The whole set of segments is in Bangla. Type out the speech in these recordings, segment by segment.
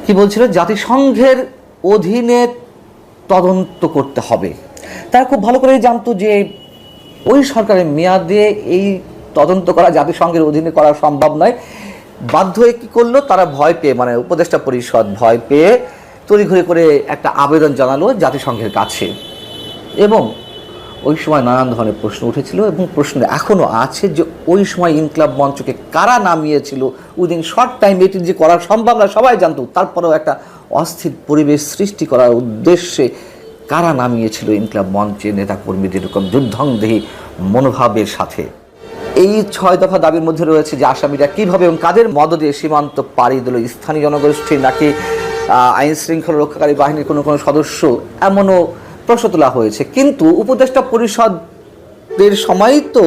কি বলছিল, জাতিসংঘের অধীনে তদন্ত করতে হবে। তারা খুব ভালো করে জানতো যে ওই সরকারের মেয়াদে এই তদন্ত করা জাতিসংঘের অধীনে করা সম্ভব নয়। বাধ্য হয়ে কী করলো, তারা ভয় পেয়ে, মানে উপদেষ্টা পরিষদ ভয় পেয়ে তড়িঘড়ি করে একটা আবেদন জানালো জাতিসংঘের কাছে। এবং ওই সময় নানান ধরনের প্রশ্ন উঠেছিল এবং প্রশ্ন এখনও আছে যে ওই সময় ইনকিলাব মঞ্চকে কারা নামিয়েছিল উইদিন শর্ট টাইম। এটি যে করা সম্ভব না সবাই জানতো, তারপরেও একটা অস্থির পরিবেশ সৃষ্টি করার উদ্দেশ্যে কারা নামিয়েছিল ইনকিলাব মঞ্চের নেতাকর্মীদের এরকম যুদ্ধংদেহী মনোভাবের সাথে। এই 6 দফা দাবির মধ্যে রয়েছে যে আসামিরা কীভাবে এবং কাদের মদদে সীমান্ত পাড়ি দিল, স্থানীয় জনগোষ্ঠী নাকি আইন শৃঙ্খলা রক্ষাকারী বাহিনীর কোনো কোনো সদস্য, এমনও প্রশ্ন তোলা হয়েছে। কিন্তু উপদেষ্টা পরিষদের সময়ই তো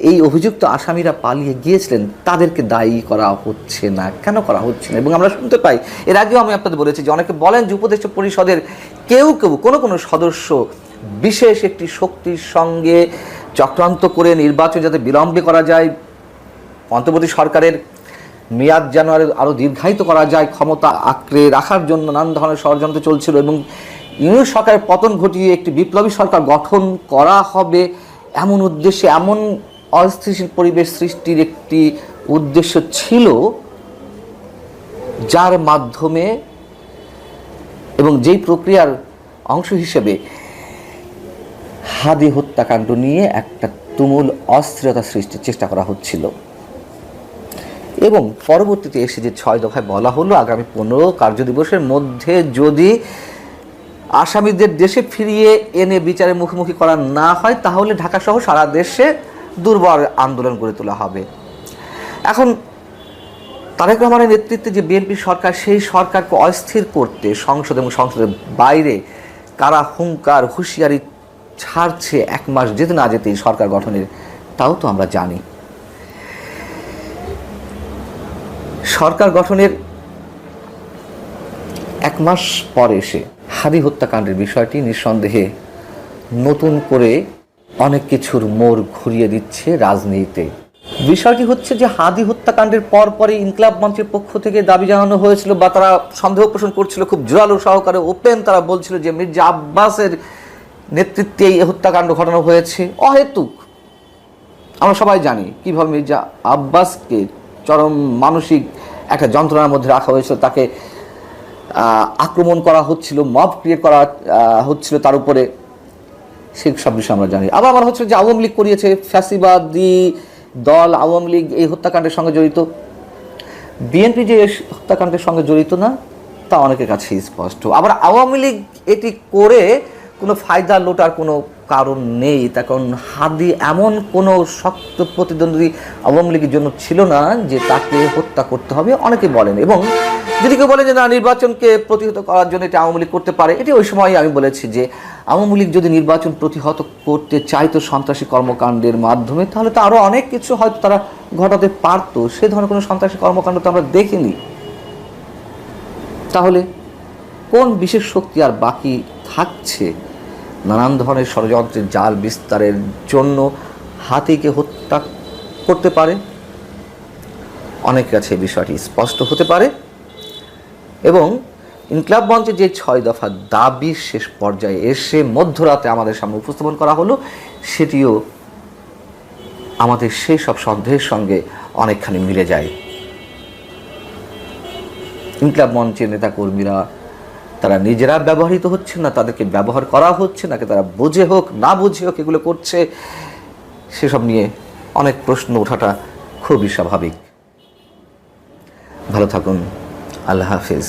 এই অভিযুক্ত আসামিরা পালিয়ে গিয়েছিলেন, তাদেরকে দায়ী করা হচ্ছে না, কেন করা হচ্ছে না? এবং আমরা শুনতে পাই, এর আগেও আমি আপনাদের বলেছি যে অনেকে বলেন যে উপদেষ্টা পরিষদের কেউ কোনো সদস্য বিশেষ একটি শক্তির সঙ্গে চক্রান্ত করে নির্বাচন যাতে বিলম্বে করা যায়, অন্তর্বর্তী সরকারের মেয়াদ যেন আরও দীর্ঘায়িত করা যায়, ক্ষমতা আঁকড়ে রাখার জন্য নানান ধরনের ষড়যন্ত্র চলছিল এবং ইউনিট সরকারের পতন ঘটিয়ে একটি বিপ্লবী সরকার গঠন করা হবে এমন উদ্দেশ্যে, এমন অস্থিতিশীল পরিবেশ সৃষ্টির একটি উদ্দেশ্য ছিল, যার মাধ্যমে এবং যেই প্রক্রিয়ার অংশ হিসেবে হাদি হত্যাকাণ্ড নিয়ে একটা তুমুল অস্থিরতা সৃষ্টির চেষ্টা করা হচ্ছিল। এবং পরবর্তীতে এসে যে 6 দফায় বলা হলো আগামী 15 কার্যদিবসের মধ্যে যদি আসামিদের দেশে ফিরিয়ে এনে বিচারের মুখোমুখি করা না হয় তাহলে ঢাকাসহ সারা দেশে দুর্বার আন্দোলন গড়ে তোলা হবে। এখন তারেক রহমানের নেতৃত্বে যে বিএনপি সরকার, সেই সরকারকে অস্থির করতে সংসদ এবং সংসদের বাইরে কারা হুঙ্কার হুঁশিয়ারি ছাড়ছে 1 মাস যেতে না যেতেই সরকার গঠনের, তাও তো আমরা জানি। সরকার গঠনের 1 মাস পরে এসে হাদি হত্যাকাণ্ডের বিষয়টি নিঃসন্দেহে নতুন করে অনেক কিছুর মোড় ঘুরিয়ে দিচ্ছে রাজনীতিতে। বিষয়টি হচ্ছে যে হাদি হত্যাকাণ্ডের পরপরই ইনকিলাব মঞ্চের পক্ষ থেকে দাবি জানানো হয়েছিল বা তারা সন্দেহ পোষণ করছিল, খুব জোরালো সহকারে ওপেন তারা বলছিল যে মির্জা আব্বাসের নেতৃত্বে এই হত্যাকাণ্ড ঘটানো হয়েছে অহেতুক। আমরা সবাই জানি কীভাবে মির্জা আব্বাসকে চরম মানসিক একটা যন্ত্রণার মধ্যে রাখা হয়েছিল, তাকে আক্রমণ করা হচ্ছিল, মব ক্রিয়েট করা হচ্ছিল তার উপরে, সেই সব বিষয় আমরা জানি। আবার আমার হচ্ছে যে আওয়ামী লীগ করিয়েছে, ফ্যাসিবাদী দল আওয়ামী লীগ এই হত্যাকাণ্ডের সঙ্গে জড়িত। বিএনপি যে হত্যাকাণ্ডের সঙ্গে জড়িত না তা অনেকের কাছে স্পষ্ট। আবার আওয়ামী লীগ এটি করে কোনো ফায়দা লোটার কোনো কারণ নেই, তার কারণ হাদি এমন কোনো শক্ত প্রতিদ্বন্দ্বী আওয়ামী লীগের জন্য ছিল না যে তাকে হত্যা করতে হবে, অনেকে বলেন। এবং যদি কেউ বলে যে না নির্বাচনকে প্রতিহত করার জন্য এটা আওয়ামী লীগ করতে পারে, এটি ওই সময় আমি বলেছি যে আওয়ামী লীগ যদি নির্বাচন প্রতিহত করতে চাইতো সন্ত্রাসী কর্মকাণ্ডের মাধ্যমে, তাহলে তো আরও অনেক কিছু হয়তো তারা ঘটাতে পারতো। সে ধরনের কোনো সন্ত্রাসী কর্মকাণ্ড তো আমরা দেখিনি। তাহলে কোন বিশেষ শক্তি আর বাকি থাকছে নানান ধরনের ষড়যন্ত্রের জাল বিস্তারের জন্য হাতিকে হত্যা করতে পারে? অনেকের কাছে এই বিষয়টি স্পষ্ট হতে পারে। এবং ইনকিলাব মঞ্চে যে 6 দফা দাবি শেষ পর্যায়ে এসে মধ্যরাতে আমাদের সামনে উপস্থাপন করা হলো, সেটিও আমাদের সেই সব সন্দেহের সঙ্গে অনেকখানি মিলে যায়। ইনকিলাব মঞ্চের নেতাকর্মীরা তারা নিজেরা ব্যবহৃত হচ্ছে না, তাদেরকে ব্যবহার করা হচ্ছে, নাকি তারা বুঝে হোক না বুঝে হোক এগুলো করছে, সেসব নিয়ে অনেক প্রশ্ন ওঠাটা খুবই স্বাভাবিক। ভালো থাকুন, আল্লাহ হাফেজ।